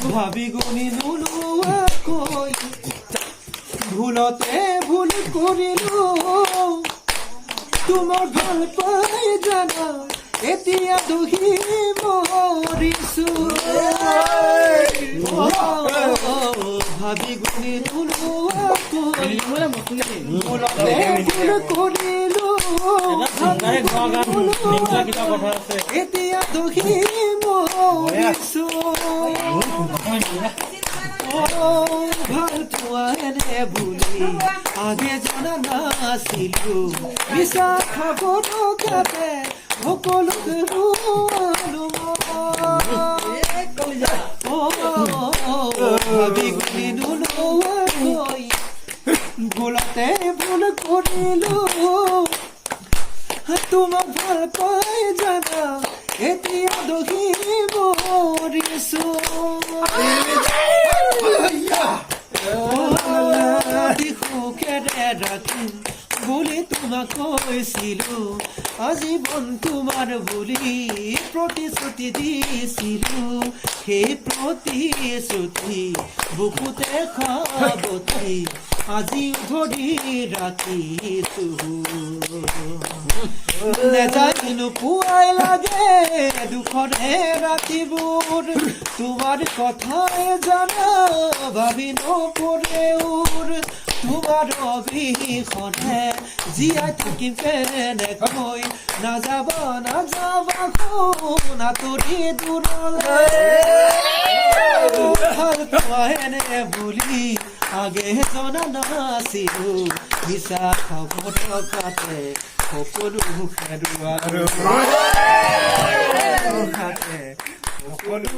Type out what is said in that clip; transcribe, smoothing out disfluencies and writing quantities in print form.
ভাবি গুণি নোলোৱাকৈ ভুলতে ভুল কৰিলো তোমাৰ ভাল পাই জানা এতিয়া দুখী মৰিছো ভাবি গুণি নোলোৱাকৈ ভুলতে ভুল কৰিলো এতিয়া দুখী মৰিছো ভাল পোৱা এনে বুলি আগে জনা নাছিলো বিশ্বাস খাবলগাতে সকলোকে ৰুৱালো ভাবি গুণি নোলোৱাকৈ ভুলতে ভুল কৰিলো তোমাক ভাল পাই জানা এতিয়া দুখী মৰিছো সুখেৰে ৰাখিম বুলি তোমাক কৈছিলো আজীৱন তোমাৰ বুলি প্ৰতিশ্ৰুতি দিছিলো সেই প্ৰতিশ্ৰুতি বুকুতে সাৱটি আজি ধৰি ৰাখিছো নেজানিলো পুৱাই লাগে দুখৰে ৰাতিবোৰ তোমাৰ কথাই জানা ভাবি নপৰেউৰ তোমাৰ অবিহনে জীয়াই থাকিম কেনেকৈ নাযাবা নাযাবা কোন আঁতৰি দূৰলৈ ভাল পোৱা এনে বুলি আগে জনা নাছিলো বিশ্বাস খাবলগাতে সকলো হেৰুৱালো সকলো